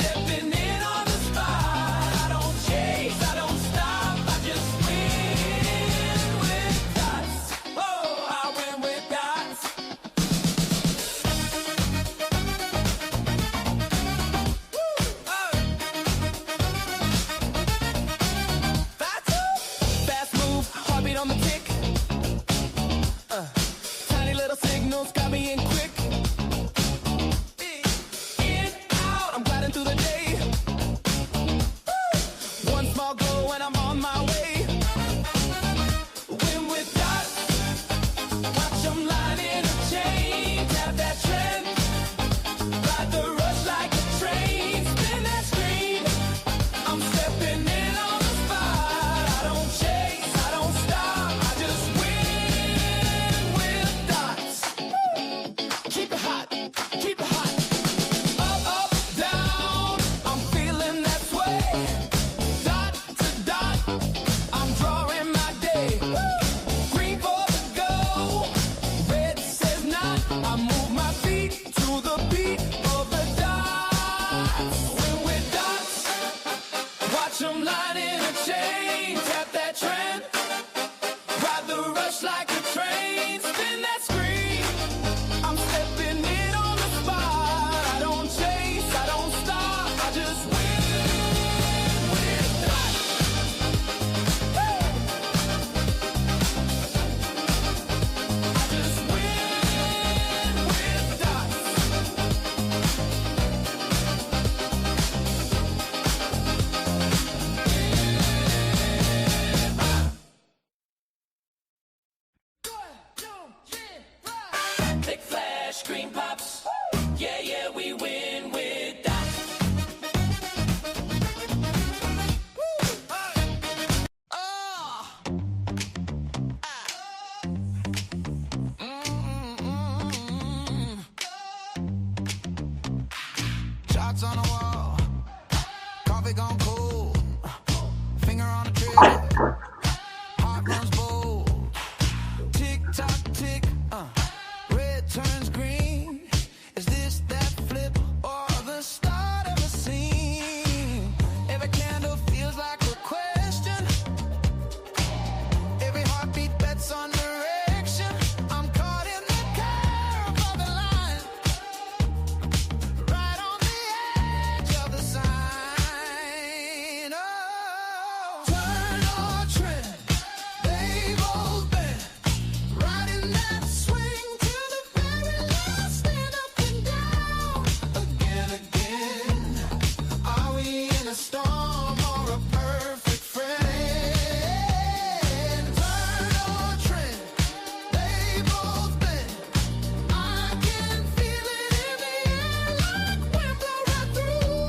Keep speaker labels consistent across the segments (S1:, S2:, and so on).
S1: stepping in on the spot. I don't chase, I don't stop, I just win with dots. Oh, I win with dots. Fast move, heartbeat on the tick. Tiny little signals got me in quick. In, out, I'm gliding through the day. One small goal and I'm on my way. Win with dots. Watch them line in a chain. Tap that trend. Ride the rush like a train. Spin that screen. I'm stepping in on the spot. I don't chase, I don't stop, I just win with dots. Keep it hot, keep it hot. Up, up, down, I'm feeling that sway. Dot to dot, I'm drawing my day. Green for the go, red says not. I move my feet to the beat of the dots. Win with dots. Watch them line in a chain. Tap that trend. Ride the rush like a train. Spin that screen. I'm stepping in on the spot. I don't chase, I don't stop, I just win with dots. Woo! I just win with dots. Big flash, screen pops. Yeah, yeah, we win with dots.
S2: Shots on the wall, coffee gone cold, finger on the trigger, heart runs bold. Tick tock tick, red turns green. Is this that flip or the start of a scene? Every candle feels like a question. Every heartbeat bets on direction. I'm caught in the curve of the line, right on the edge of the sign. Oh, turn or trend, they both bend. Riding that swing to the very last, stand up and down. Again, again, are we in a storm or a perfect friend? Turn or trend, they both bend. I can feel it in the air like wind blow right through.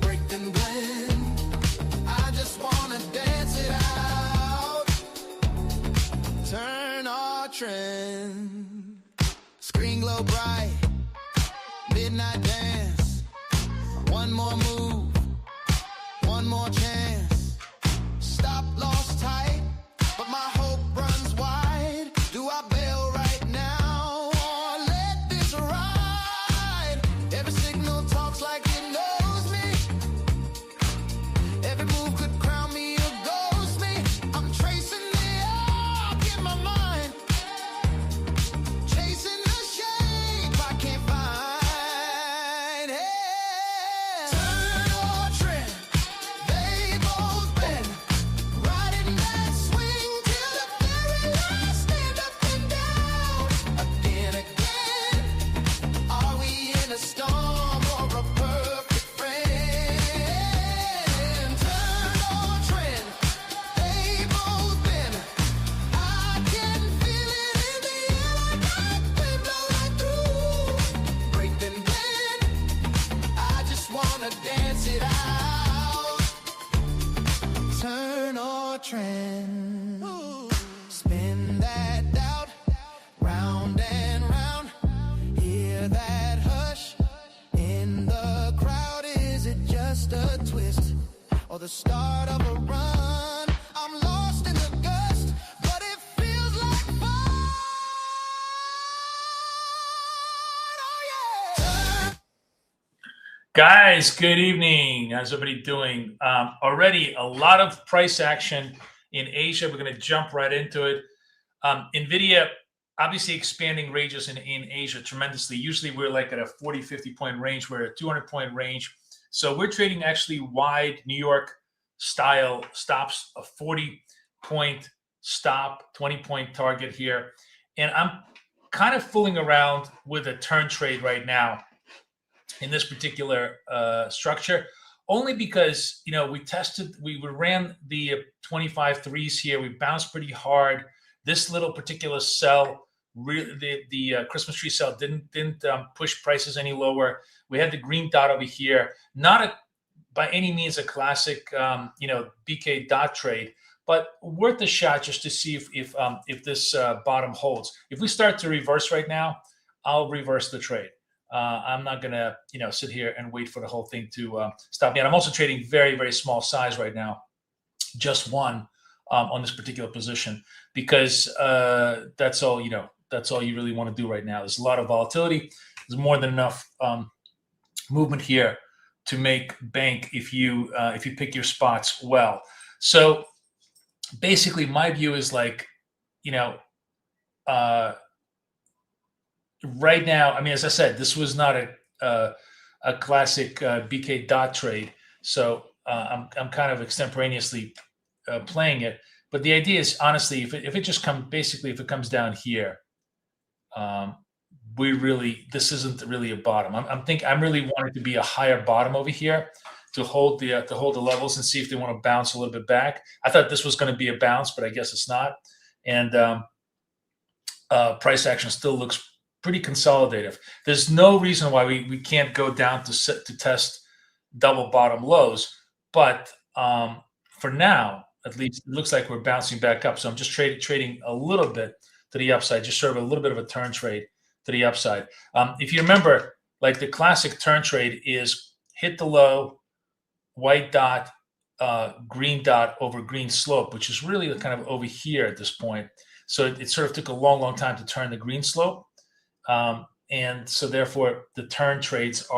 S2: Break then blend, I just wanna dance it out. Turn or trend, screen glow bright, midnight dance. One more move, one more chance. Stop lost tight, but my hope runs wide. Do I bail right now or let this ride? Every signal talks like it knows me. Every move could crown me or ghost me. I'm tracing the arc in my mind, chasing the shape I can't find. Hey, turn or trend, they both bend. Riding that swing till the very last, stand up and down. Again, again, are we in a storm or a perfect friend? Turn or trend, they both bend. I can feel it in the air like wind blow right through. Break then blend, I just wanna dance it out. Turn or trend, spin that doubt, round and round. Hear that hush in the crowd. Is it just a twist or the start of a run? I'm lost in the gust, but it feels like fun. Oh yeah.
S3: Guys, good evening. How's everybody doing? Already a lot of price action in Asia. We're going to jump right into it. NVIDIA obviously expanding ranges in Asia tremendously. Usually we're like at a 40, 50 point range. We're at a 200 point range. So we're trading actually wide New York style stops, a 40 point stop, 20 point target here. And I'm kind of fooling around with a turn trade right now in this particular structure, only because we ran the 25 threes here. We bounced pretty hard. This little particular sell, the Christmas tree sell, didn't push prices any lower. We had the green dot over here, not by any means a classic BK dot trade, but worth a shot just to see if this bottom holds. If we start to reverse right now, I'll reverse the trade. I'm not gonna, sit here and wait for the whole thing to stop me. And I'm also trading very, very small size right now, just one on this particular position, because that's all you really want to do right now. There's a lot of volatility. There's more than enough movement here to make bank if you pick your spots well. So basically, my view is like, right now, I mean, as I said, this was not a classic BK dot trade, so I'm kind of extemporaneously playing it. But the idea is, honestly, if it comes down here, this isn't really a bottom. I'm really wanting to be a higher bottom over here to hold the levels and see if they want to bounce a little bit back. I thought this was going to be a bounce, but I guess it's not. And price action still looks pretty consolidative. There's no reason why we can't go down to test double bottom lows, but for now, at least, it looks like we're bouncing back up. So I'm just trading a little bit to the upside, just sort of a little bit of a turn trade to the upside. If you remember, like the classic turn trade is hit the low, white dot, green dot over green slope, which is really kind of over here at this point. So it sort of took a long, long time to turn the green slope. And so therefore the turn trades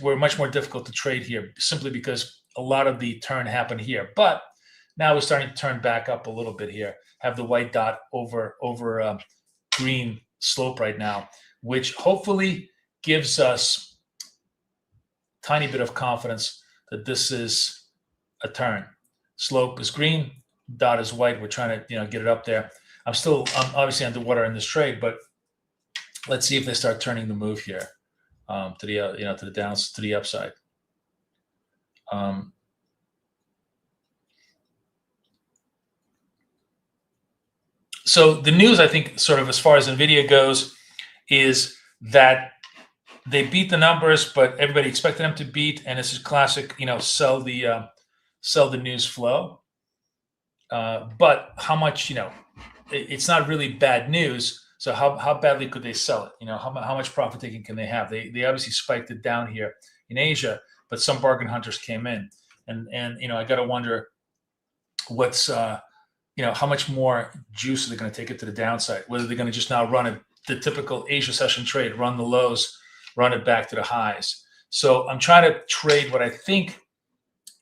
S3: were much more difficult to trade here, simply because a lot of the turn happened here. But now we're starting to turn back up a little bit here, have the white dot over green slope right now, which hopefully gives us a tiny bit of confidence that this is a turn. Slope is green, dot is white. We're trying to get it up there. I'm obviously underwater in this trade, but let's see if they start turning the move here to the upside. So the news, I think, sort of as far as NVIDIA goes, is that they beat the numbers, but everybody expected them to beat, and this is classic, sell the news flow. But how much, it's not really bad news. So how badly could they sell it? How much profit taking can they have? They obviously spiked it down here in Asia, but some bargain hunters came in, and I got to wonder what's how much more juice are they going to take it to the downside? Whether they're going to just now run the typical Asia session trade, run the lows, run it back to the highs. So I'm trying to trade what I think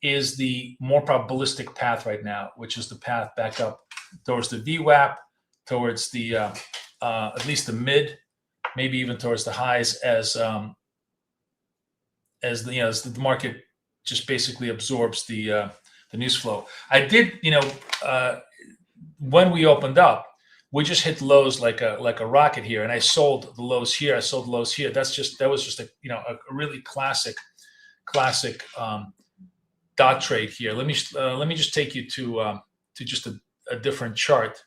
S3: is the more probabilistic path right now, which is the path back up towards the VWAP, towards the at least the mid, maybe even towards the highs, as the market just basically absorbs the news flow. I did, when we opened up, we just hit lows like a rocket here, and I sold the lows here. I sold the lows here. That was just a really classic dot trade here. Let me just take you to just a different chart,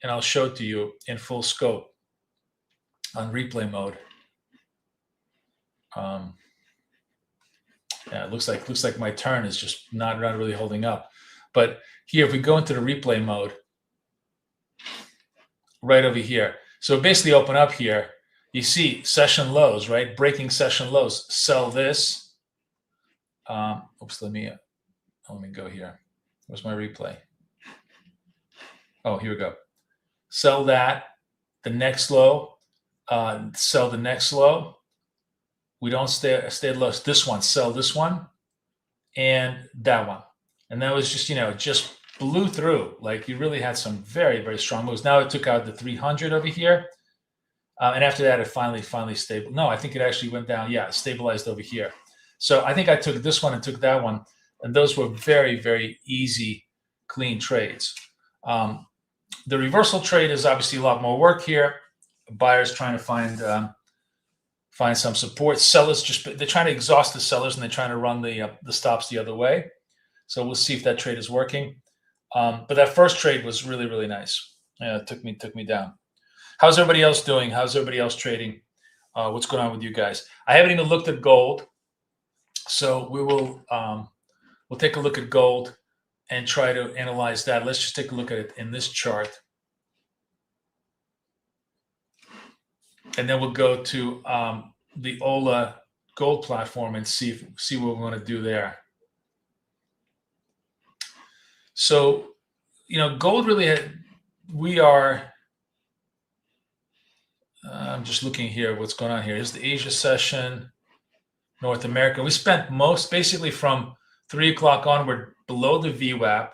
S3: and I'll show it to you in full scope on replay mode. Yeah, it looks like my turn is just not really holding up. But here, if we go into the replay mode, right over here, so basically open up here, you see session lows, right? Breaking session lows. Sell this. Oops, let me go here. Where's my replay? Oh, here we go. Sell that. The next low, Sell the next low. We don't stay at lows. This one, sell this one, and that one. And that was just, just blew through. Like you really had some very, very strong moves. Now it took out the 300 over here. And after that, it finally stabilized. No, I think it actually went down. Yeah, it stabilized over here. So I think I took this one and took that one. And those were very, very easy, clean trades. The reversal trade is obviously a lot more work here. Buyers trying to find some support. Sellers they're trying to exhaust the sellers and they're trying to run the stops the other way. So we'll see if that trade is working. But that first trade was really, really nice. Yeah, it took me down. How's everybody else doing? How's everybody else trading? What's going on with you guys? I haven't even looked at gold, so we'll take a look at gold and try to analyze that. Let's just take a look at it in this chart, and then we'll go to the Ola gold platform and see what we want to do there. So, gold really I'm just looking here what's going on here. Here's the Asia session, North America. We spent basically from 3 o'clock onward below the VWAP,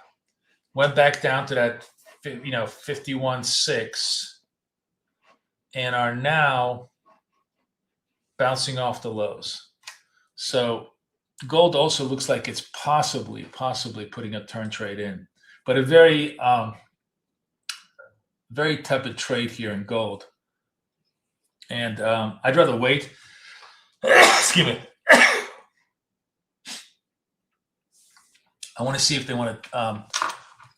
S3: went back down to that 51.6, and are now bouncing off the lows. So gold also looks like it's possibly putting a turn trade in, but a very very tepid trade here in gold. And I'd rather wait. Excuse me. I want to see if they want to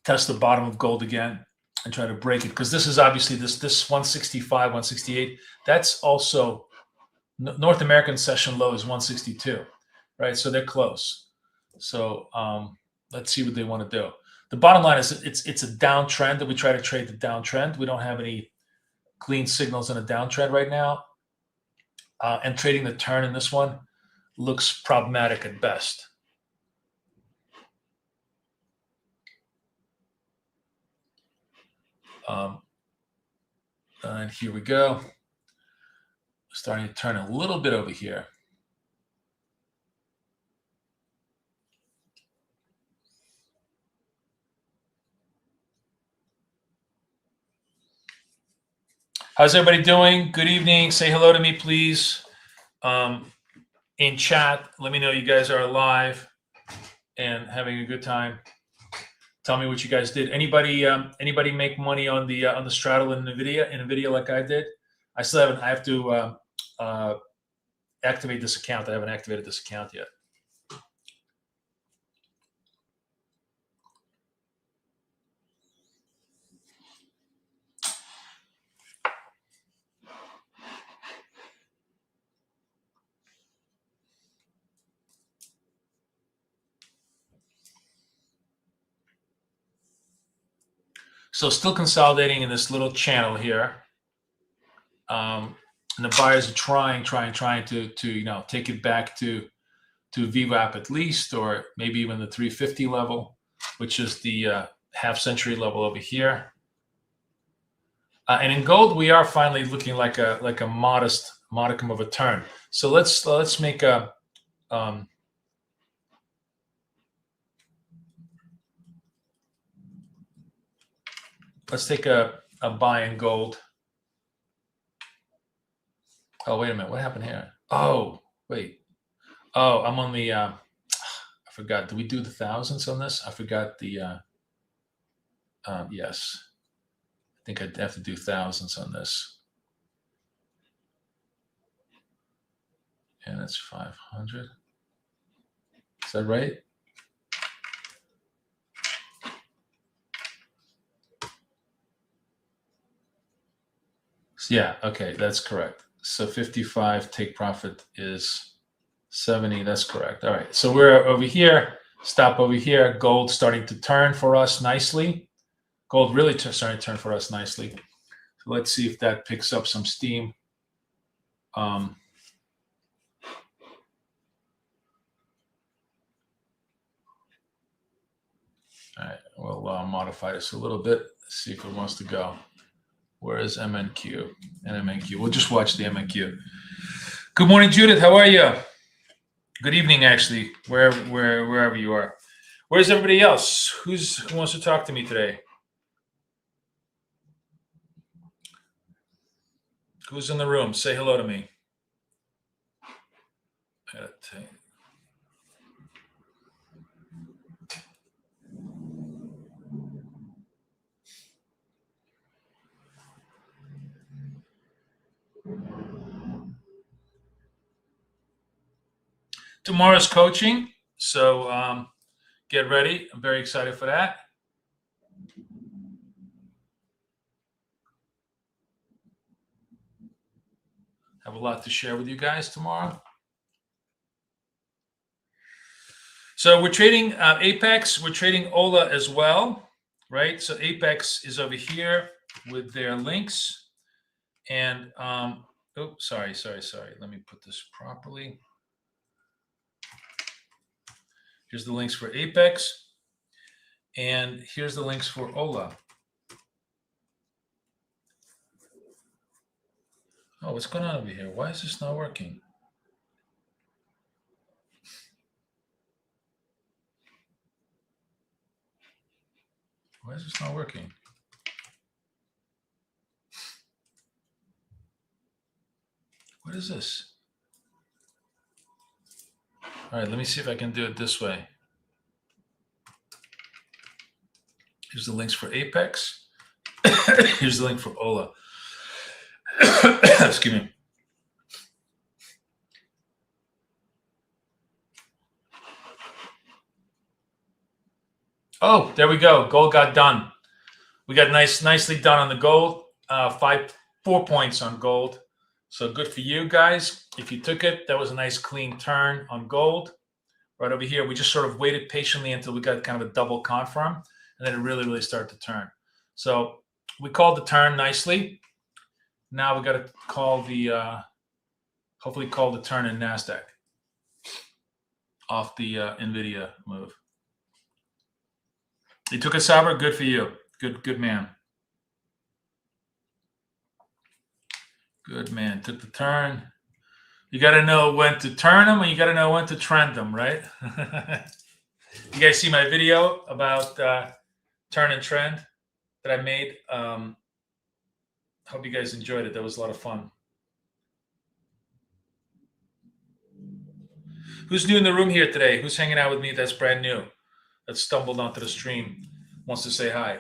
S3: test the bottom of gold again and try to break it, because this is obviously this 165, 168. That's also North American session low is 162, right? So they're close. So let's see what they want to do. The bottom line is it's a downtrend that we try to trade the downtrend. We don't have any clean signals in a downtrend right now. And trading the turn in this one looks problematic at best. And here we go. Starting to turn a little bit over here. How's everybody doing? Good evening. Say hello to me, please. In chat, let me know you guys are alive and having a good time. Tell me what you guys did. Anybody make money on the straddle in NVIDIA like I did? I have to activate this account. I haven't activated this account yet. So still consolidating in this little channel here. And the buyers are trying to take it back to VWAP at least, or maybe even the 350 level, which is the half century level over here. And in gold, we are finally looking like a modest modicum of a turn. So let's make a let's take a buy in gold. Oh, wait a minute. What happened here? Oh, wait. Oh, I'm on the, I forgot. Did we do the thousands on this? I forgot the, yes. I think I'd have to do thousands on this. And that's 500. Is that right? Yeah, okay, that's correct. So 55, take profit is 70. That's correct. All right, so we're over here, stop over here. Gold starting to turn for us nicely. Gold really starting to turn for us nicely. So let's see if that picks up some steam. All right, we'll modify this a little bit, see if it wants to go. Where is MNQ and MNQ? We'll just watch the MNQ. Good morning, Judith. How are you? Good evening, actually, wherever you are. Where's everybody else? Who wants to talk to me today? Who's in the room? Say hello to me. I gotta tell you. Tomorrow's coaching, so get ready. I'm very excited for that. Have a lot to share with you guys tomorrow. So we're trading Apex. We're trading Ola as well, right? So Apex is over here with their links. And, oh, sorry. Let me put this properly. Here's the links for Apex. And here's the links for Ola. Oh, what's going on over here? Why is this not working? Why is this not working? What is this? All right, let me see if I can do it this way. Here's the links for Apex. Here's the link for Ola. Excuse me. Oh, there we go. Gold got done. We got nicely done on the gold. 4 points on gold. So good for you guys. If you took it, that was a nice clean turn on gold. Right over here, we just sort of waited patiently until we got kind of a double confirm, and then it really started to turn. So we called the turn nicely. Now we got to call the, hopefully call the turn in NASDAQ off the NVDA move. You took a Saber, good for you. Good man. Good man. Took the turn. You got to know when to turn them, and you got to know when to trend them, right? You guys see my video about turn and trend that I made? Hope you guys enjoyed it. That was a lot of fun. Who's new in the room here today? Who's hanging out with me that's brand new, that stumbled onto the stream, wants to say hi?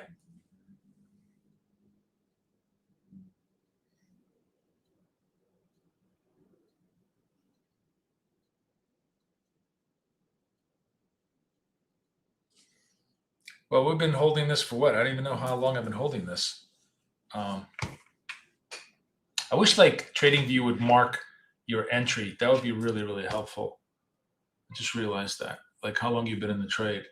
S3: Well, we've been holding this for what? I don't even know how long I've been holding this. I wish like TradingView would mark your entry. That would be really helpful. I just realized that. Like how long you've been in the trade.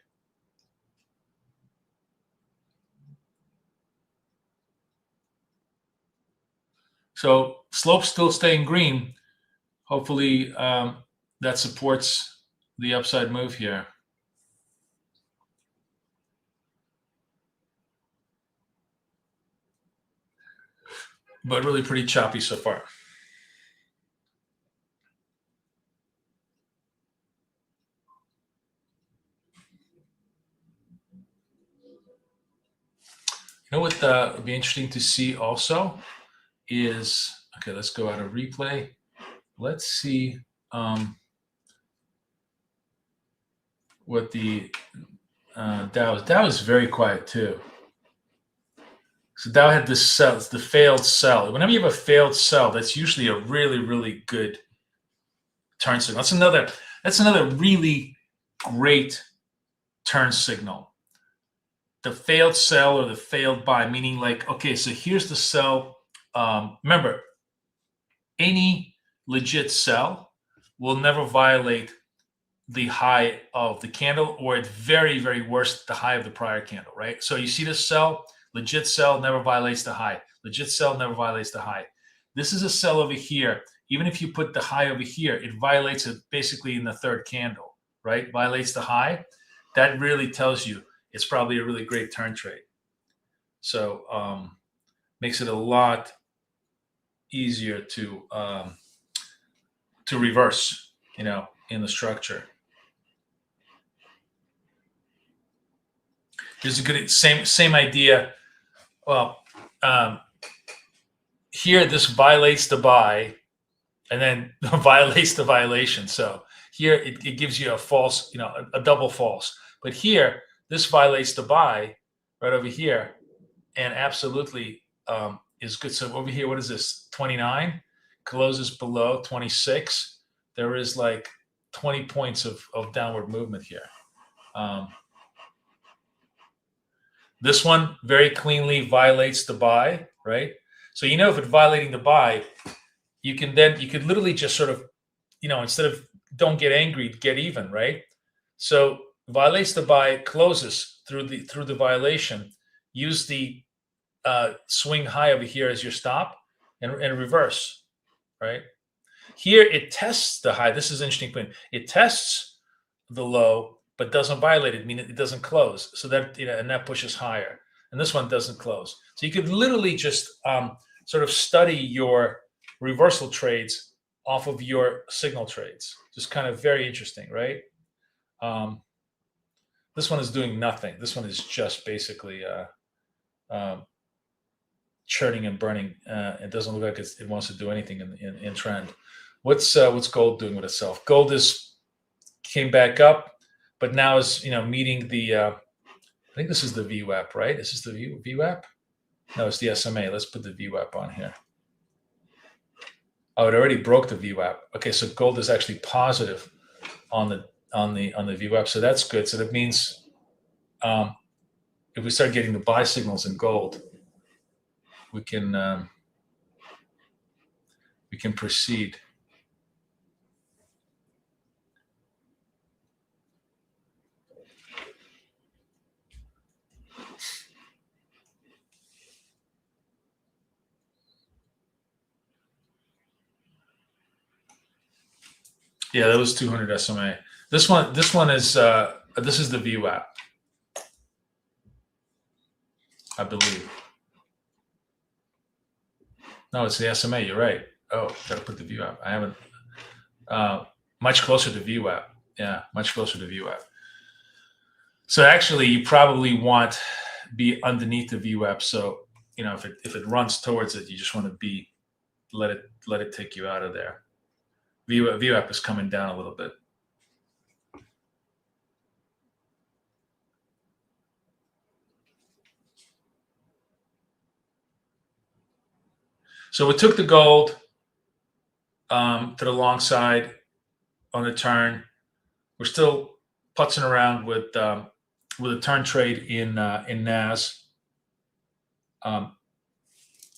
S3: So slope still staying green. Hopefully that supports the upside move here. But really pretty choppy so far. You know what would be interesting to see also is, okay, let's go out of replay. Let's see what the Dow is. Dow is very quiet too. So Dow had this sell, it's the failed sell. Whenever you have a failed sell, that's usually a really good turn signal. That's another really great turn signal. The failed sell or the failed buy, meaning like, okay, so here's the sell. Remember, any legit sell will never violate the high of the candle, or at very worst, the high of the prior candle, right? So you see this sell, legit sell never violates the high. Legit sell never violates the high. This is a sell over here. Even if you put the high over here, it violates it basically in the third candle, right? Violates the high. That really tells you it's probably a really great turn trade. So makes it a lot easier to reverse, you know, in the structure. Here's a good same idea. Well, here this violates the buy, and then violates the violation. So here it gives you a false, you know, a double false. But here this violates the buy right over here, and absolutely is good. So over here, what is this? 29 closes below 26. There is like 20 points of downward movement here. This one very cleanly violates the buy, right? So you know if it's violating the buy, you could literally just sort of, you know, instead of don't get angry, get even, right? So violates the buy, closes through the violation. Use the swing high over here as your stop, and reverse, right? Here it tests the high. This is an interesting point. It tests the low, but doesn't violate it, meaning it doesn't close. So that, you know, and that pushes higher. And this one doesn't close. So you could literally just sort of study your reversal trades off of your signal trades. Just kind of very interesting, right? This one is doing nothing. This one is just basically churning and burning. It doesn't look like it wants to do anything in trend. What's gold doing with itself? Gold came back up, but now is, you know, meeting the. I think this is the VWAP, right? Is this the VWAP? No, it's the SMA. Let's put the VWAP on here. Oh, it already broke the VWAP. Okay, so gold is actually positive on the VWAP, so that's good. So that means if we start getting the buy signals in gold, we can proceed. Yeah, that was 200 SMA. This one is this is the VWAP, I believe. No, it's the SMA. You're right. Oh, gotta put the VWAP. I haven't. Much closer to VWAP. Yeah, much closer to VWAP. So actually, you probably want be underneath the VWAP. So, you know, if it runs towards it, you just want to let it take you out of there. VWAP is coming down a little bit. So we took the gold to the long side on the turn. We're still putzing around with a turn trade in NAS,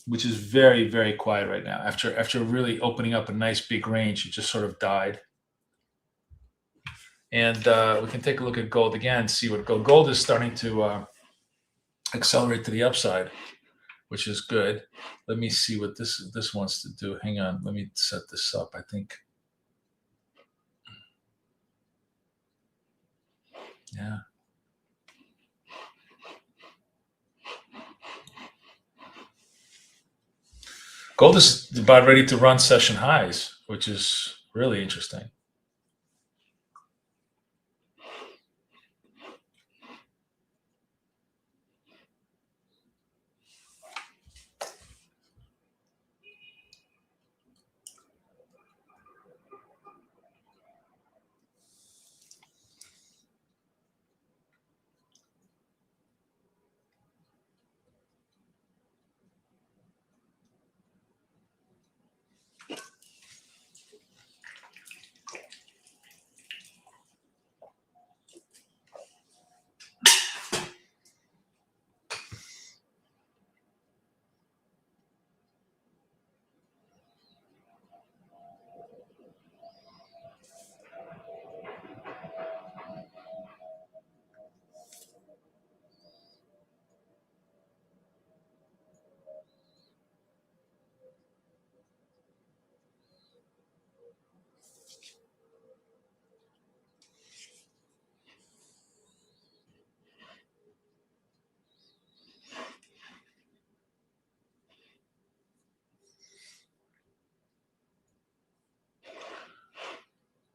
S3: which is very, very quiet right now. After really opening up a nice big range, it just sort of died. And we can take a look at gold again, see what gold is starting to accelerate to the upside, which is good. Let me see what this wants to do. Hang on, let me set this up. I think, yeah. Gold is about ready to run session highs, which is really interesting.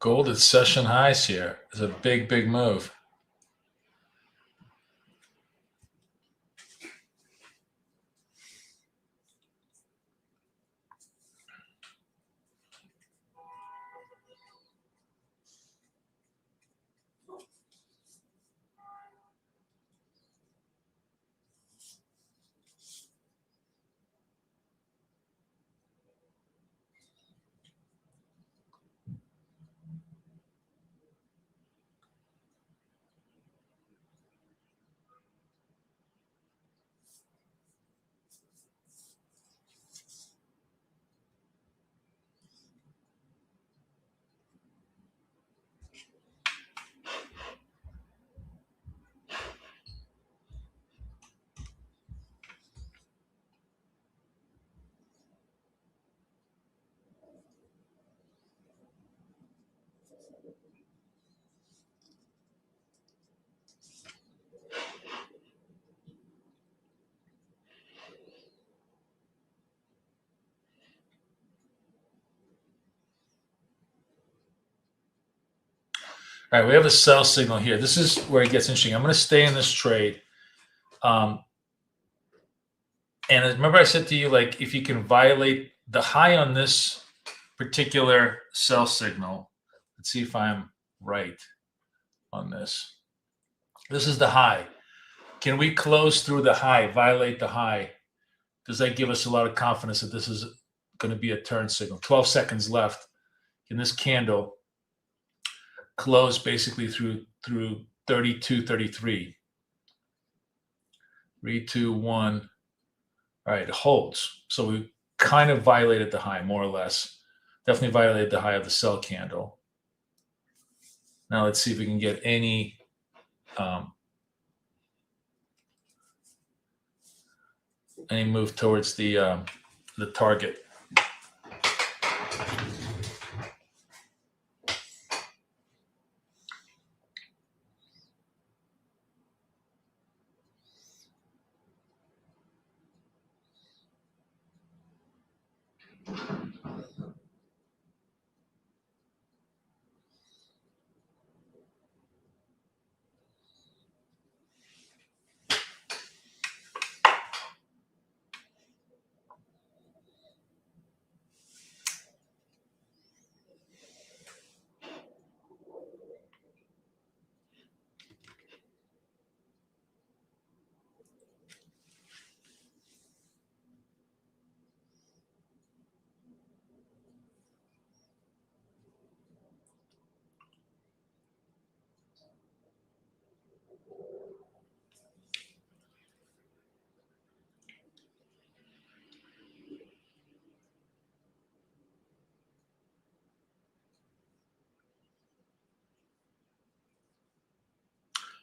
S3: Gold at session highs here. It's a big, big move. All right, we have a sell signal here. This is where it gets interesting. I'm going to stay in this trade. And remember I said to you, like, if you can violate the high on this particular sell signal, let's see if I'm right on this. This is the high. Can we close through the high, violate the high? Does that give us a lot of confidence that this is going to be a turn signal? 12 seconds left in this candle. Close basically through 32, 33. 3, 2, 1. All right, it holds. So we kind of violated the high, more or less. Definitely violated the high of the sell candle. Now let's see if we can get any move towards the target.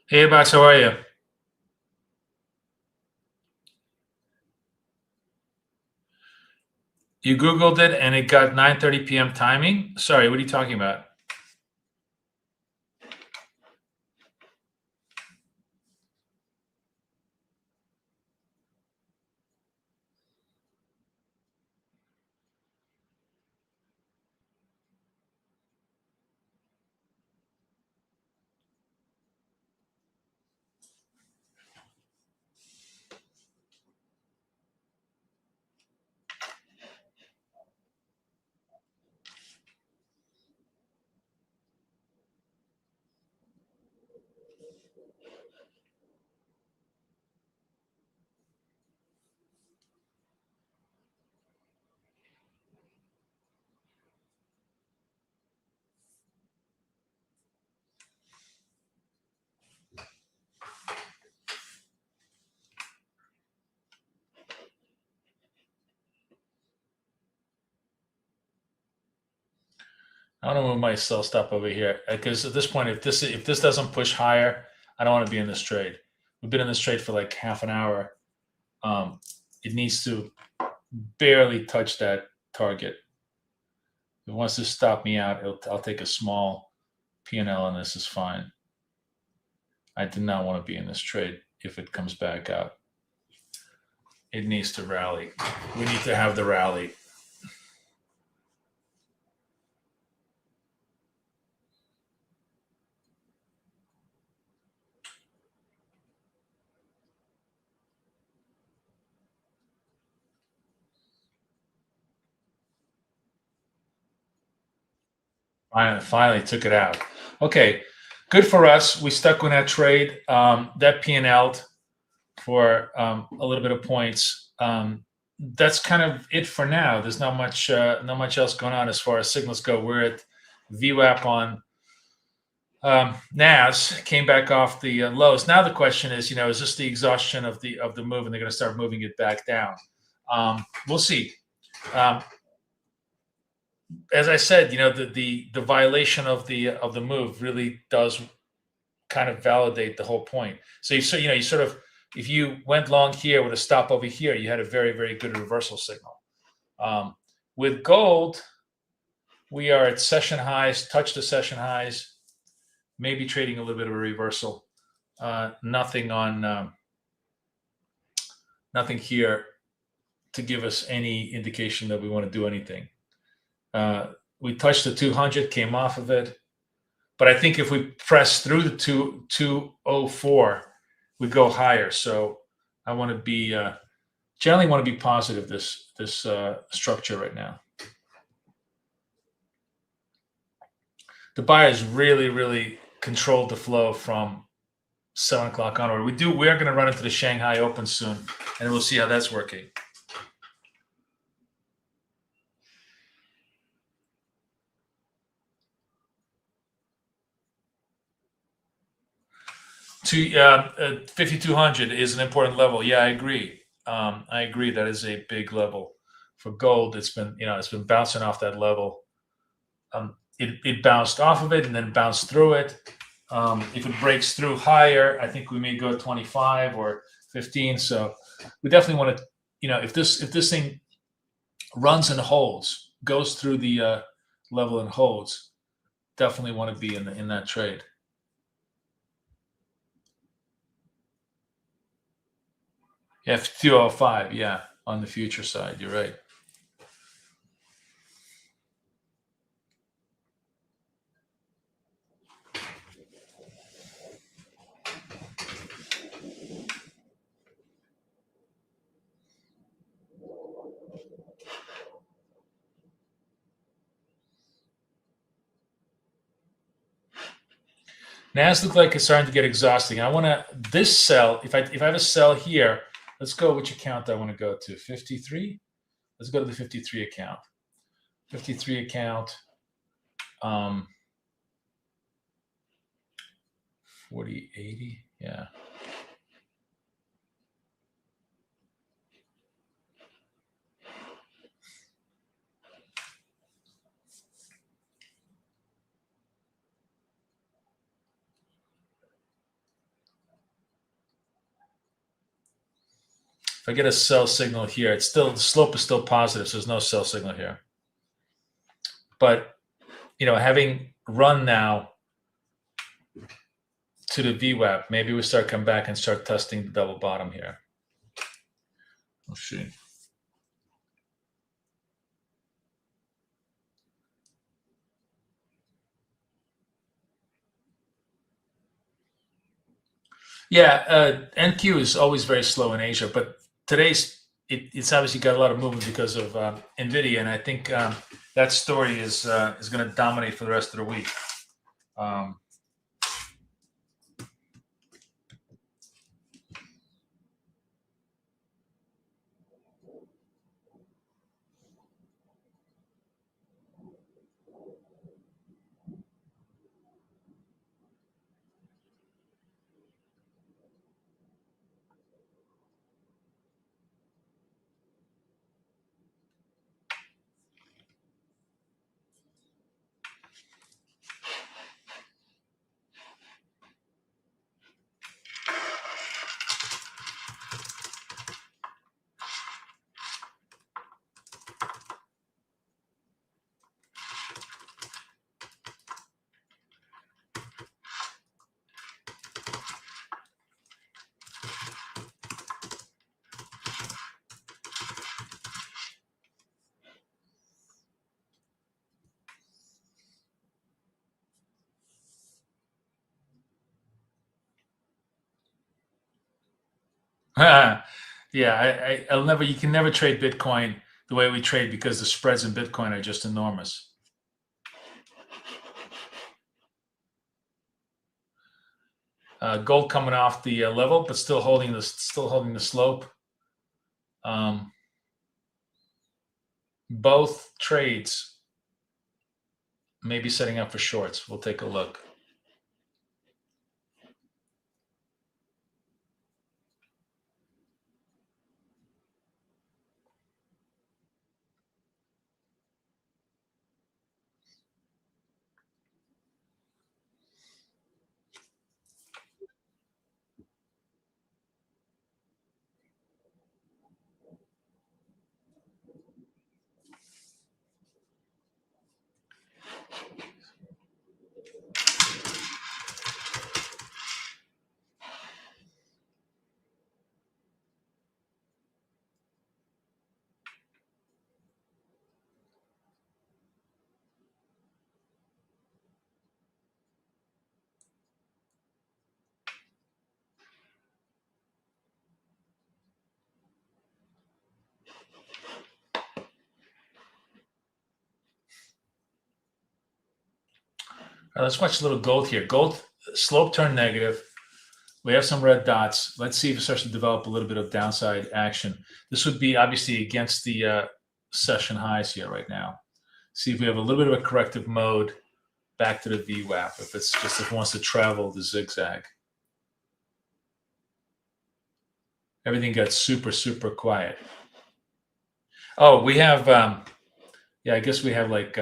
S3: Hey, Box, how are you? You Googled it and it got 9:30 p.m. timing? Sorry, what are you talking about? I want to move my sell stop over here because at this point, if this doesn't push higher, I don't want to be in this trade. We've been in this trade for like half an hour. It needs to barely touch that target. If it wants to stop me out, I'll take a small P&L on this is fine. I do not want to be in this trade if it comes back out. It needs to rally. We need to have the rally. Finally took it out. Okay, good for us. We stuck with that trade. That P&L'd for a little bit of points. That's kind of it for now. There's not much else going on as far as signals go. We're at VWAP on NAS, came back off the lows. Now the question is, is this the exhaustion of the move, and they're going to start moving it back down? We'll see. As I said, the violation of the move really does kind of validate the whole point. So you sort of, if you went long here with a stop over here, you had a very, very good reversal signal. With gold, we are at session highs, touch the session highs, maybe trading a little bit of a reversal. Nothing here to give us any indication that we want to do anything. We touched the 200, came off of it. But I think if we press through the 204, we go higher. So I want to be generally want to be positive this structure right now. The buyers really, really controlled the flow from 7 o'clock onward. We are going to run into the Shanghai Open soon, and we'll see how that's working. To 5,200 is an important level. Yeah, I agree. I agree that is a big level for gold. It's been bouncing off that level. It bounced off of it and then bounced through it. If it breaks through higher, I think we may go 25 or 15. So we definitely want to, if this thing runs and holds, goes through the level and holds, definitely want to be in that trade. Yeah, 205. Yeah, on the future side, you're right. NAS look like it's starting to get exhausting. I want to sell. If I have a sell here, let's go. Which account I want to go to? 53. Let's go to the 53 account. 53 account. 4080. Yeah. If I get a sell signal here, it's still, the slope is still positive, so there's no sell signal here. But, having run now to the VWAP, maybe we start coming back and start testing the double bottom here. Let's see. Yeah, NQ is always very slow in Asia, but today's it's obviously got a lot of movement because of NVIDIA, and I think that story is going to dominate for the rest of the week. Yeah, I'll never. You can never trade Bitcoin the way we trade because the spreads in Bitcoin are just enormous. Gold coming off the level, but still holding the slope. Both trades may be setting up for shorts. We'll take a look. All right, let's watch a little gold here. Gold slope turned negative. We have some red dots. Let's see if it starts to develop a little bit of downside action. This would be obviously against the session highs here right now. See if we have a little bit of a corrective mode back to the VWAP, if it wants to travel the zigzag. Everything got super, super quiet. Oh, we have, yeah, I guess we have like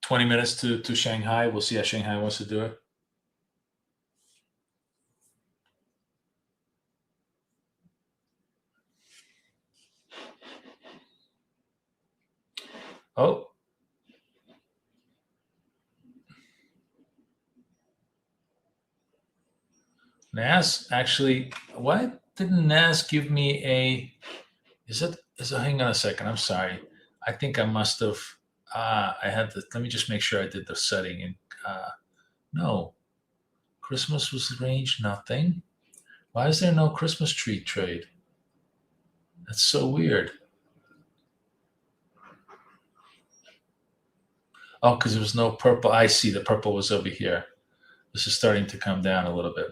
S3: 20 minutes to Shanghai. We'll see how Shanghai wants to do it. Oh. NAS actually, why didn't NAS give me a, hang on a second. I'm sorry. I think I must have, I had to, let me just make sure I did the setting. And no, Christmas was range, nothing. Why is there no Christmas tree trade? That's so weird. Oh, because there was no purple. I see, the purple was over here. This is starting to come down a little bit.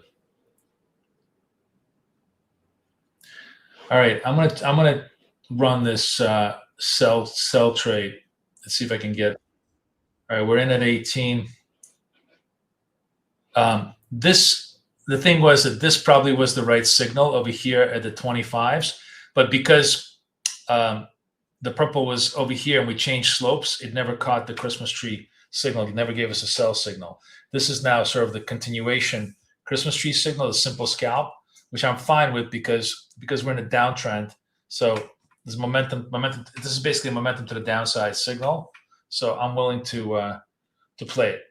S3: All right, I'm gonna run this sell trade. Let's see if I can get. All right, we're in at 18. The thing was that this probably was the right signal over here at the 25s, but because the purple was over here and we changed slopes, it never caught the Christmas tree signal. It never gave us a sell signal. This is now sort of the continuation Christmas tree signal, the simple scalp, which I'm fine with because we're in a downtrend. So there's momentum. This is basically a momentum to the downside signal. So I'm willing to play it,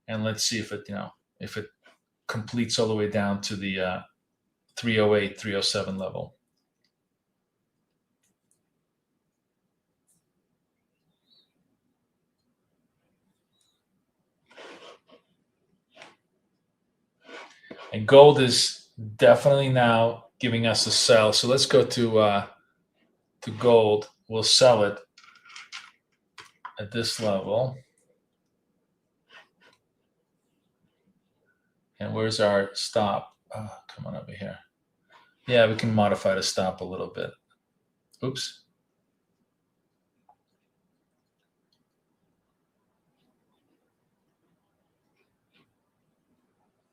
S3: and let's see if it completes all the way down to the 308, 307 level. And gold is definitely now giving us a sell. So let's go to gold. We'll sell it at this level. And where's our stop? Oh, come on over here. Yeah, we can modify the stop a little bit. Oops.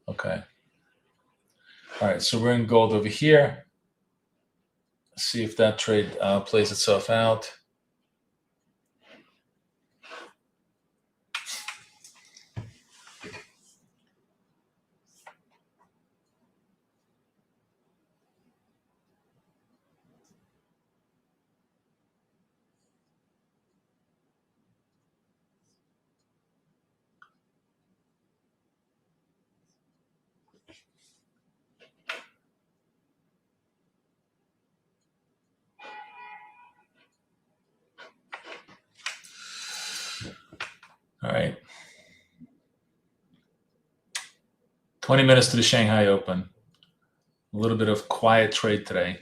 S3: Okay. All right, so we're in gold over here. Let's see if that trade plays itself out. All right. 20 minutes to the Shanghai Open. A little bit of quiet trade today.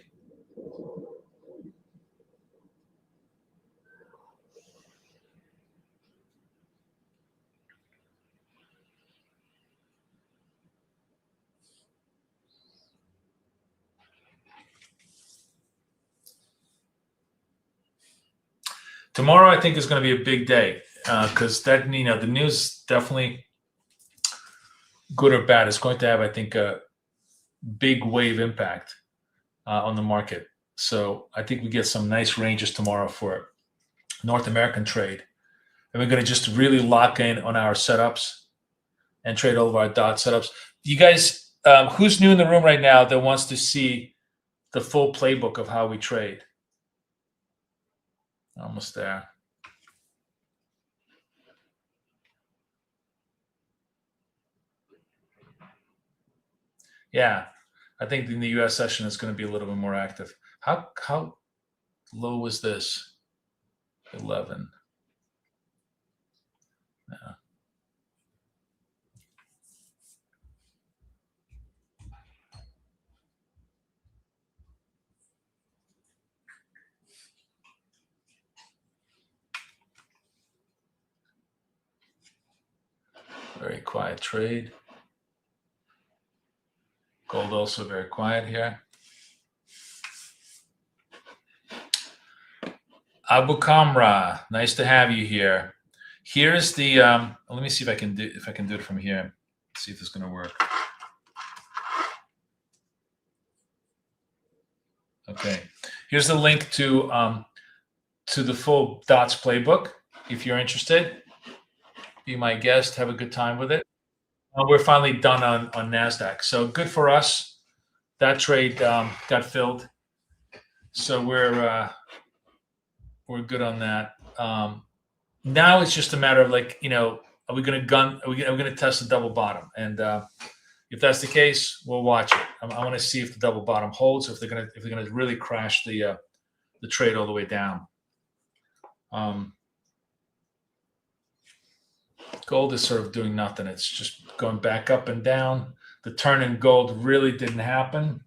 S3: Tomorrow, I think, is going to be a big day because that, you know, the news definitely, good or bad, is going to have, I think, a big wave impact on the market. So I think we get some nice ranges tomorrow for North American trade. And we're going to just really lock in on our setups and trade all of our dot setups. You guys, who's new in the room right now that wants to see the full playbook of how we trade? Almost there. Yeah, I think in the U.S. session it's going to be a little bit more active. How low was this? 11. Yeah. Very quiet trade. Gold also very quiet here. Abu Kamra, nice to have you here. Here's the let me see if I can do it from here. See if it's going to work. Okay, here's the link to the full dots playbook. If you're interested, be my guest. Have a good time with it. We're finally done on NASDAQ, so good for us. That trade got filled, so we're good on that. Now it's just a matter of, like, you know, are we going to test the double bottom? And if that's the case, we'll watch it. I want to see if the double bottom holds, if they're going to really crash the trade all the way down. Gold is sort of doing nothing. It's just going back up and down. The turn in gold really didn't happen.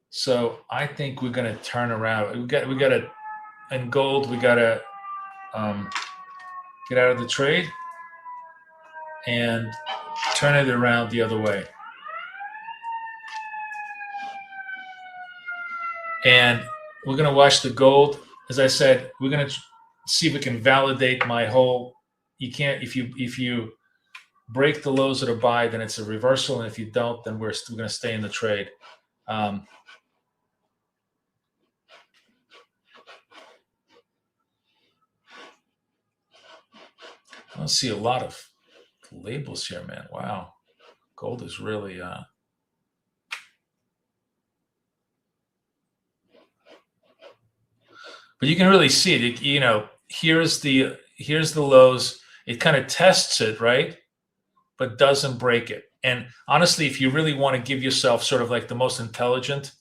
S3: So I think we're going to turn around. We got to, in gold, we got to get out of the trade and turn it around the other way. And we're going to watch the gold. As I said, we're going to see if we can validate my whole. You can't, if you break the lows that are buy, then it's a reversal, and if you don't, then we're going to stay in the trade. I don't see a lot of labels here, man. Wow, gold is really but you can really see it. You know, here's the lows. It kind of tests it, right? But doesn't break it. And honestly, if you really want to give yourself sort of like the most intelligent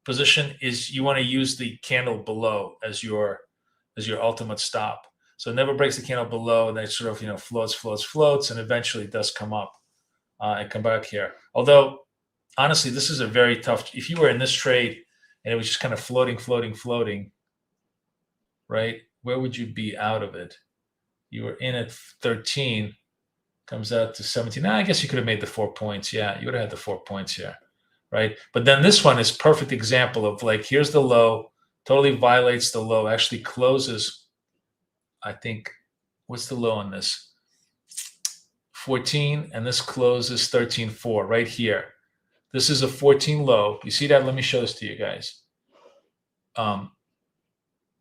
S3: position, is you want to use the candle below as your ultimate stop. So it never breaks the candle below, and then it sort of, you know, floats, and eventually does come up and come back here. Although, honestly, this is a very tough. If you were in this trade and it was just kind of floating, right? Where would you be out of it? You were in at 13, comes out to 17. Now, I guess you could have made the 4 points. Yeah, you would have had the 4 points here, right? But then this one is perfect example of, like, here's the low, totally violates the low, actually closes, I think, what's the low on this? 14, and this closes 13.4 right here. This is a 14 low. You see that? Let me show this to you guys.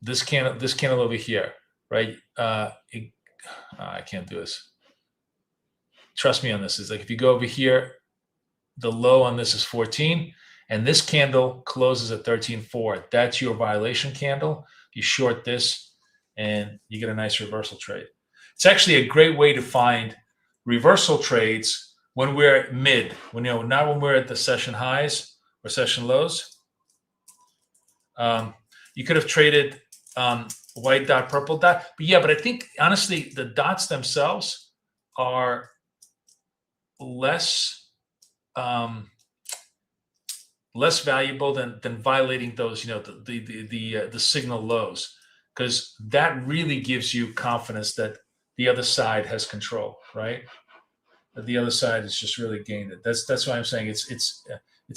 S3: This candle over here, right? I can't do this. Trust me on this. It's like if you go over here, the low on this is 14, and this candle closes at 13.4. That's your violation candle. You short this, and you get a nice reversal trade. It's actually a great way to find reversal trades when we're mid, when, you know, not when we're at the session highs or session lows. You could have traded white dot, purple dot, but I think honestly the dots themselves are less valuable than violating those, you know, the signal lows, because that really gives you confidence that the other side has control, right? That the other side has just really gained it. That's why I'm saying it's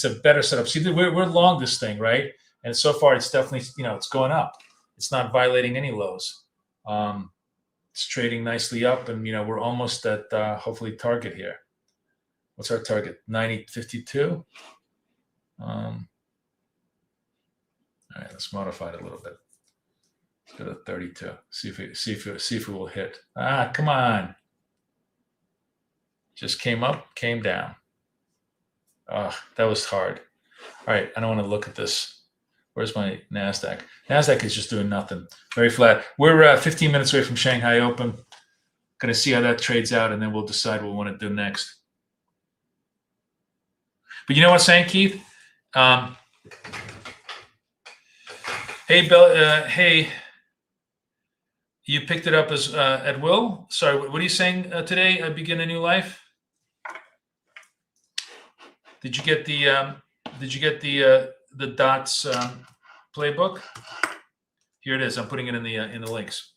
S3: a better setup. See, we're long this thing, right? And so far it's definitely, you know, it's going up. It's not violating any lows. It's trading nicely up, and we're almost at hopefully target here. What's our target? 90.52. All right, let's modify it a little bit. Let's go to 32. See if it will hit. Come on. Just came up, came down. That was hard. All right, I don't want to look at this. Where's my NASDAQ? NASDAQ is just doing nothing. Very flat. We're 15 minutes away from Shanghai Open. Going to see how that trades out, and then we'll decide what we want to do next. But you know what I'm saying, Keith? Hey, Bill. Hey, you picked it up as at will. Sorry, what are you saying today? Begin a new life. Did you get the dots playbook? Here it is. I'm putting it in the links.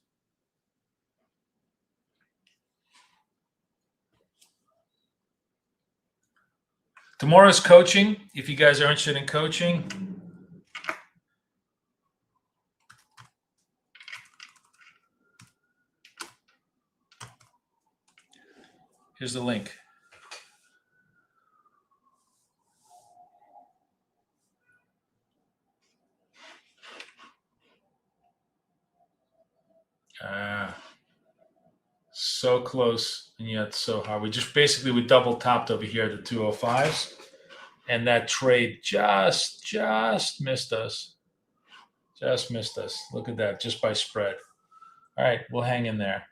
S3: Tomorrow's coaching. If you guys are interested in coaching, here's the link. So close and yet so hard. We double topped over here at the 205s, and that trade just missed us. Just missed us. Look at that, just by spread. All right, we'll hang in there.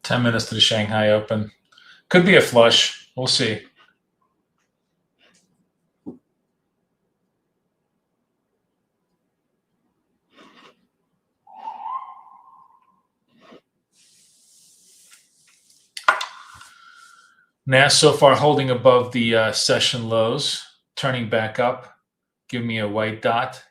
S3: 10 minutes to the Shanghai Open. Could be a flush. We'll see. NAS so far holding above the session lows, turning back up. Give me a white dot.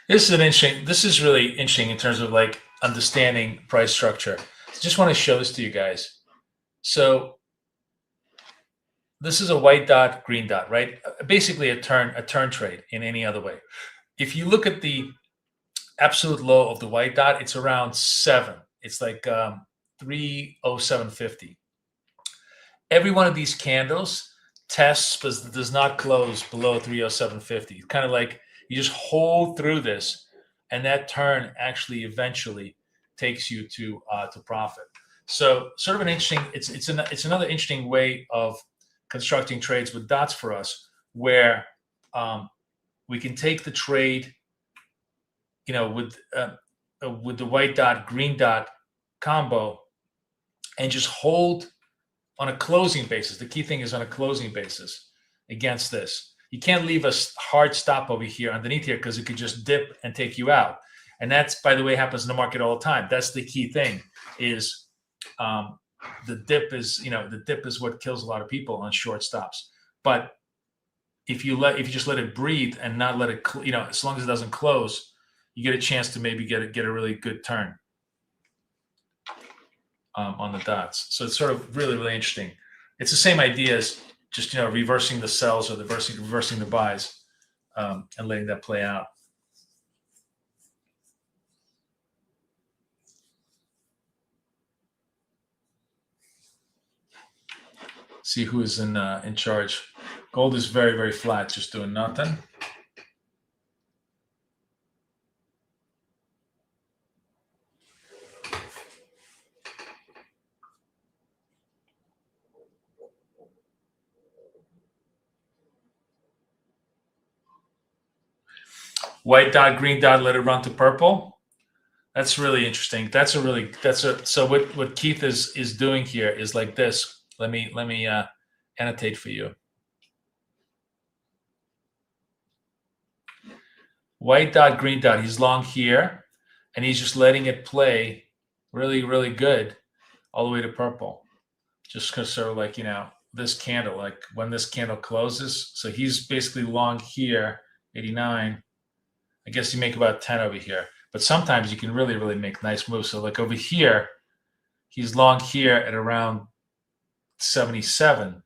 S3: This is really interesting in terms of like understanding price structure. I just want to show this to you guys. So this is a white dot, green dot, right? Basically a turn trade in any other way. If you look at the absolute low of the white dot, it's around 7. It's like 307.50. Every one of these candles tests but does not close below 307.50. Kind of like you just hold through this, and that turn actually eventually takes you to profit. So sort of an interesting. It's another interesting way of constructing trades with dots for us, where we can take the trade, with the white dot, green dot combo, and just hold on a closing basis. The key thing is on a closing basis against this. You can't leave a hard stop over here underneath here because it could just dip and take you out. And that's, by the way, happens in the market all the time. That's the key thing is the dip is what kills a lot of people on short stops. But if you just let it breathe and not let it, as long as it doesn't close, you get a chance to maybe get a really good turn. on the dots. So it's sort of really, really interesting. It's the same idea as just, reversing the sells or reversing the buys, and letting that play out. See who is in charge. Gold is very, very flat, just doing nothing. White dot, green dot, let it run to purple. That's really interesting. So what Keith is doing here is like this. Let me annotate for you. White dot, green dot. He's long here, and he's just letting it play really, really good all the way to purple. Just sort of like, this candle, like when this candle closes. So he's basically long here, 89. I guess you make about 10 over here. But sometimes you can really, really make nice moves. So like over here, he's long here at around 77.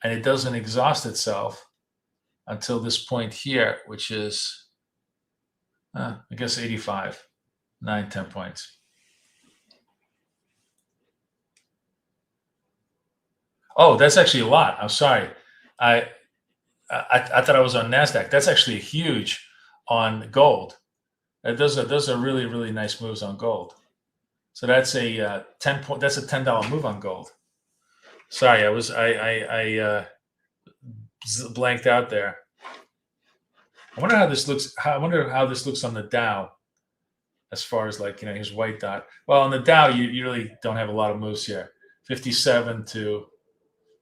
S3: And it doesn't exhaust itself until this point here, which is, I guess 85, 9, 10 points. Oh, that's actually a lot. I'm sorry. I thought I was on NASDAQ. That's actually huge on gold. Those are really, really nice moves on gold. So that's a that's a $10 move on gold. Sorry, I blanked out there. I wonder how this looks. I wonder how this looks on the Dow, as far as like his white dot. Well, on the Dow, you really don't have a lot of moves here. 57 to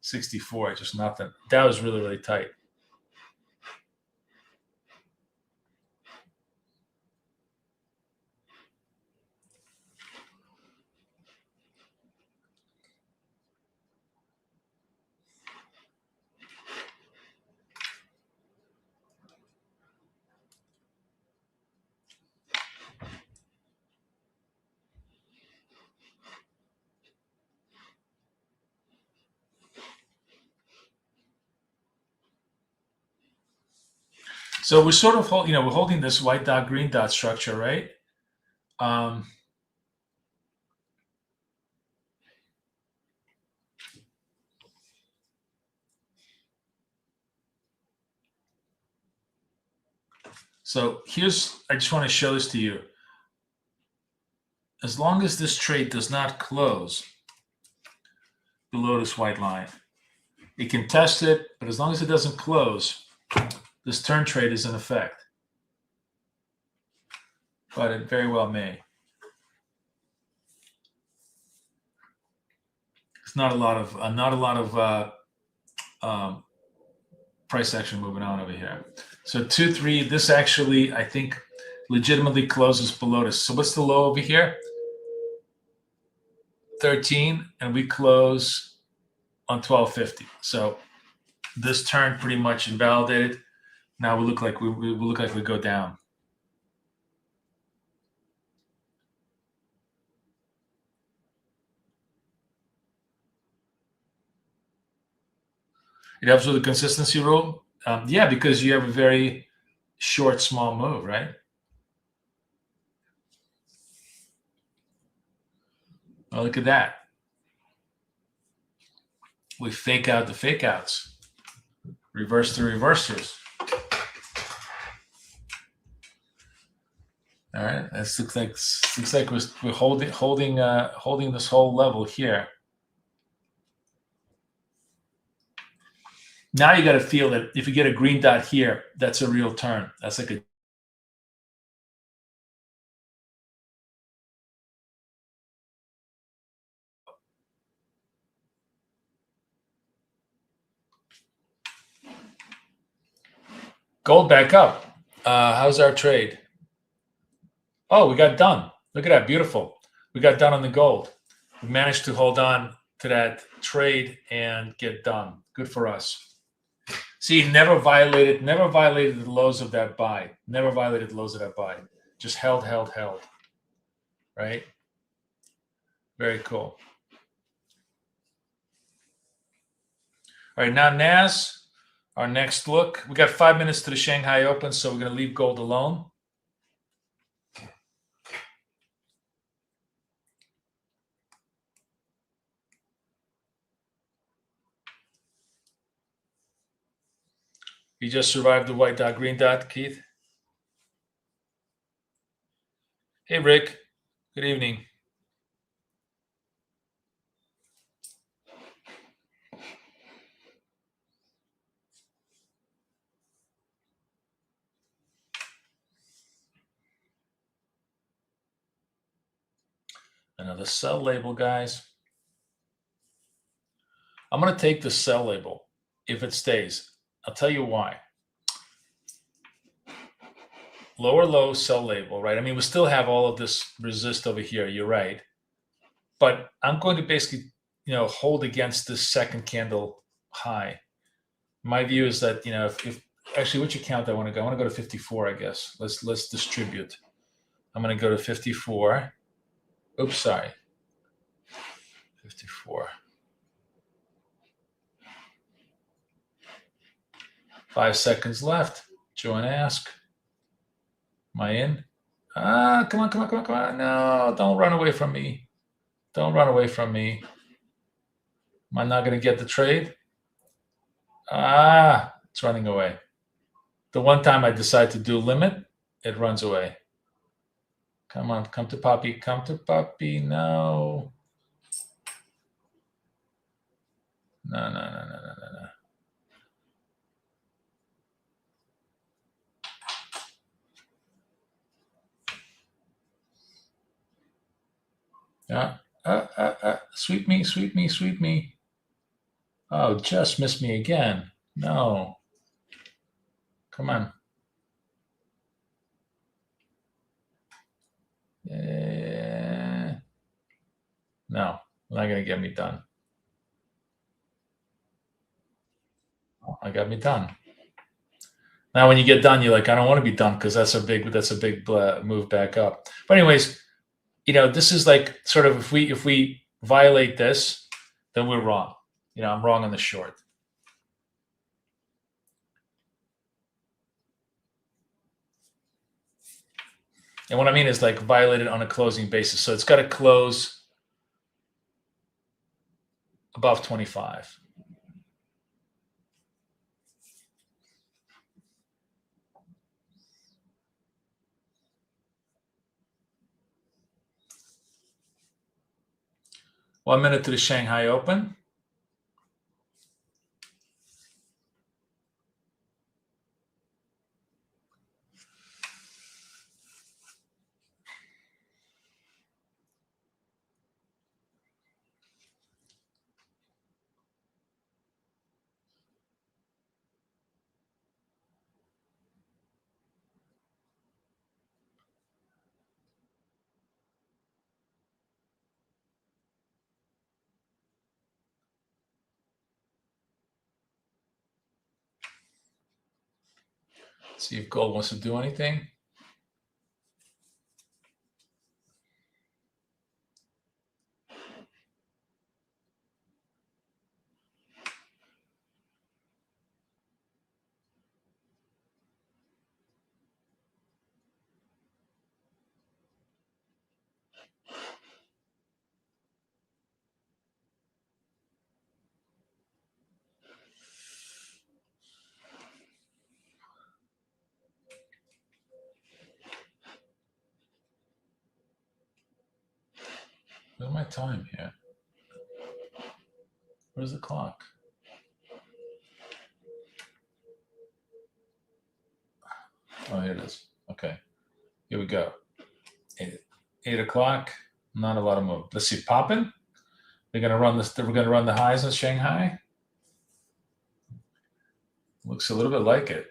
S3: 64, just nothing. Dow is really, really tight. So we're sort of we're holding this white dot, green dot structure, right? So I just want to show this to you. As long as this trade does not close below this white line, it can test it, but as long as it doesn't close, this turn trade is in effect. But it very well may. It's not a lot of price action moving on over here. So 2-3, this actually, I think, legitimately closes below this. So what's the low over here? 13, and we close on 1250. So this turn pretty much invalidated. Now we look like we go down. It helps with the consistency rule. Yeah, because you have a very short, small move, right? Oh, look at that. We fake out the fake outs. Reverse the reversers. All right, this looks like we're holding this whole level here. Now you got to feel that if you get a green dot here, that's a real turn. That's like a gold back up. How's our trade? Oh, we got done. Look at that, beautiful. We got done on the gold. We managed to hold on to that trade and get done. Good for us. See, never violated the lows of that buy. Never violated the lows of that buy. Just held. Right? Very cool. All right, now NAS, our next look. We got 5 minutes to the Shanghai Open, so we're going to leave gold alone. You just survived the white dot, green dot, Keith. Hey, Rick. Good evening. Another sell label, guys. I'm going to take the sell label if it stays. I'll tell you why. Lower low, sell label, right? I mean, we still have all of this resist over here. You're right. But I'm going to basically, hold against this second candle high. My view is that, if actually, which account I want to go? I want to go to 54, I guess. Let's distribute. I'm going to go to 54. Oops, sorry. 54. 5 seconds left. Join ask. Am I in? Come on. No, don't run away from me. Don't run away from me. Am I not going to get the trade? It's running away. The one time I decide to do limit, it runs away. Come on, come to Poppy. Come to Poppy. No. No. Sweep me. Oh, just missed me again. No. Come on. No, not going to get me done. I got me done. Now, when you get done, you're like, I don't want to be done because that's a big move back up. But anyways, this is like sort of if we violate this, then we're wrong. I'm wrong on the short. And what I mean is like violated on a closing basis. So it's got to close above 25. One minute to the Shanghai Open. See if gold wants to do anything. Where's my time here? Where's the clock? Oh, here it is. Okay. Here we go. 8 o'clock. Not a lot of move. Let's see. Popping. We're gonna run this. We're gonna run the highs in Shanghai. Looks a little bit like it.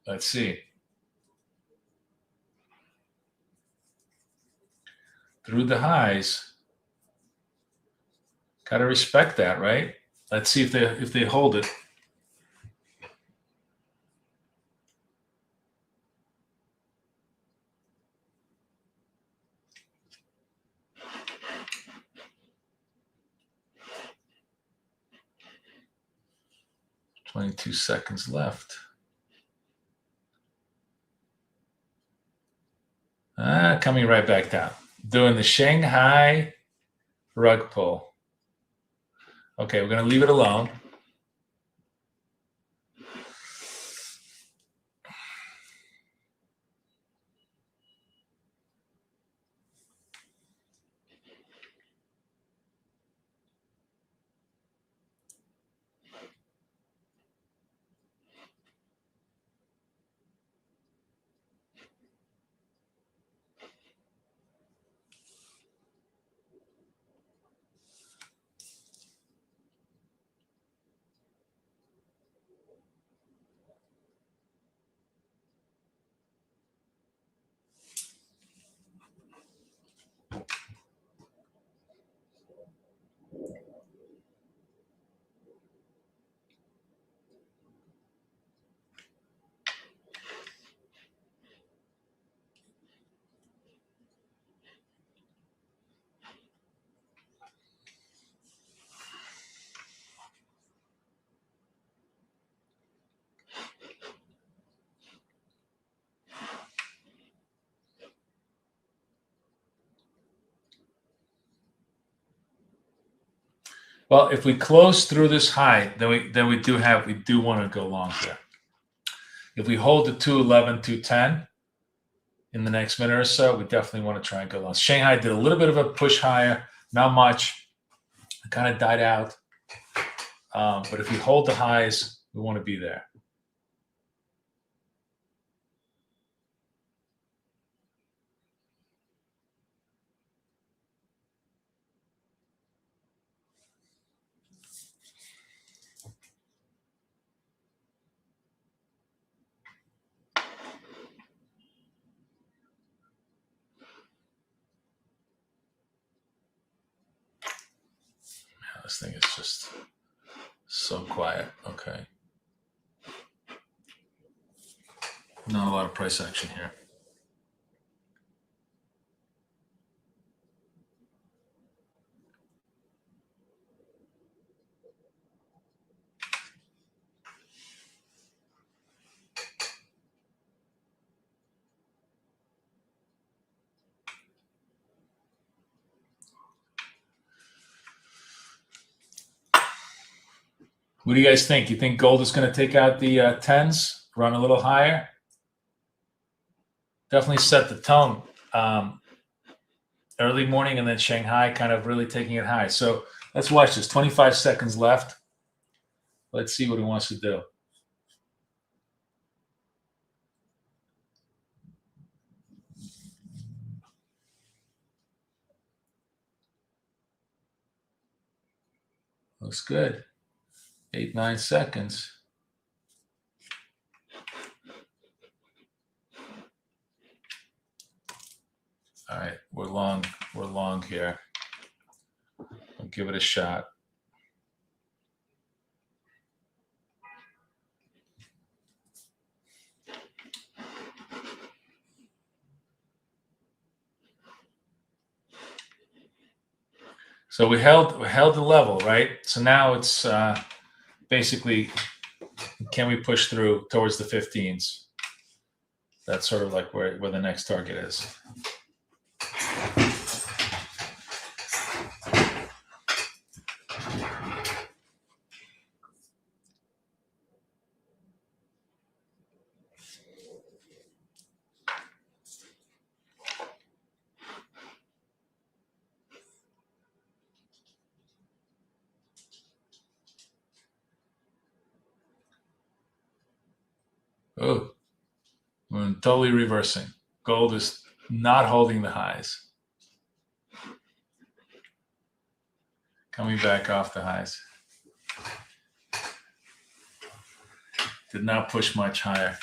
S3: Let's see. Through the highs. Gotta respect that, right? Let's see if they hold it. 22 seconds left. Coming right back down. Doing the Shanghai rug pull. Okay, we're going to leave it alone. Well, if we close through this high, then we do want to go long here. If we hold the 211, 210 in the next minute or so, we definitely want to try and go long. Shanghai did a little bit of a push higher, not much. It kind of died out. But if we hold the highs, we want to be there. This thing is just so quiet. Okay. Not a lot of price action here. What do you guys think? You think gold is going to take out the 10s, run a little higher? Definitely set the tone. Early morning and then Shanghai kind of really taking it high. So let's watch this. 25 seconds left. Let's see what he wants to do. Looks good. 8, 9 seconds. All right, we're long here. I'll give it a shot. So we held the level, right? So now it's basically, can we push through towards the 15s? That's sort of like where the next target is. Oh, we're totally reversing. Gold is not holding the highs. Coming back off the highs. Did not push much higher.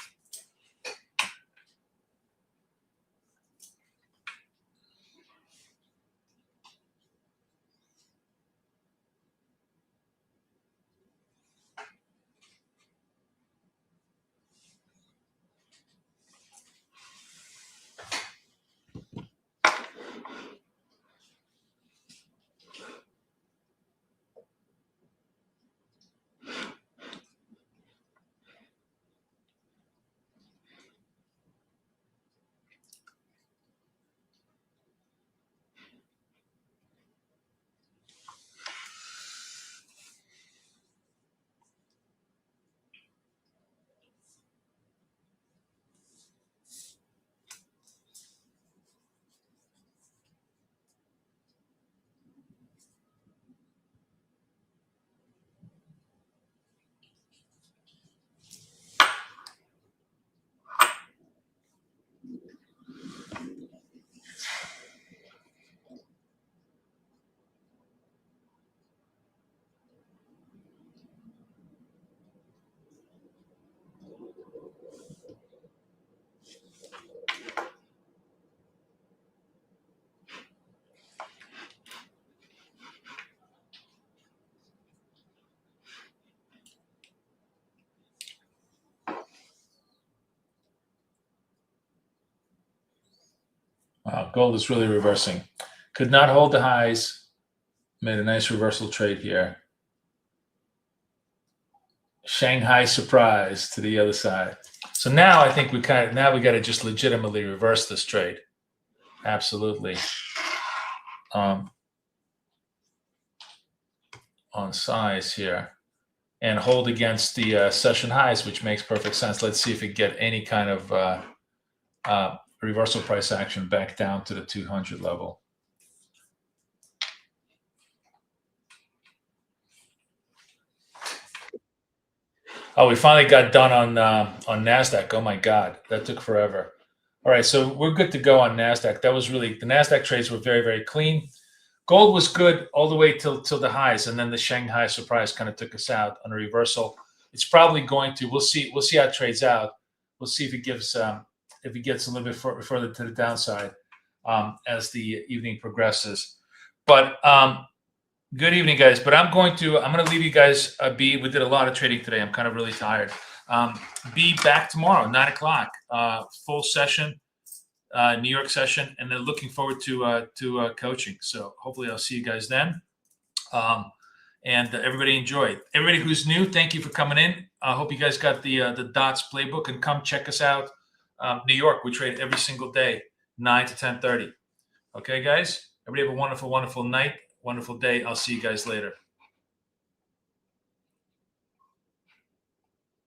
S3: Wow, gold is really reversing. Could not hold the highs. Made a nice reversal trade here. Shanghai surprise to the other side. So now I think we got to just legitimately reverse this trade. Absolutely. On size here and hold against the session highs, which makes perfect sense. Let's see if we get any kind of reversal price action back down to the 200 level. Oh, we finally got done on NASDAQ. Oh my God, that took forever. All right, so we're good to go on NASDAQ. That was really, the NASDAQ trades were very, very clean. Gold was good all the way till the highs, and then the Shanghai surprise kind of took us out on a reversal. It's probably going to. We'll see how it trades out. We'll see if it gives if it gets a little bit further to the downside as the evening progresses. But good evening, guys. But I'm going to leave you guys be. We did a lot of trading today. I'm kind of really tired. Be back tomorrow, 9 o'clock, full session, New York session, and then looking forward to coaching. So hopefully I'll see you guys then. And everybody enjoy. Everybody who's new, thank you for coming in. I hope you guys got the DOTS playbook, and come check us out. New York, we trade every single day, 9 to 10:30. Okay, guys. Everybody have a wonderful, wonderful night, wonderful day. I'll see you guys later.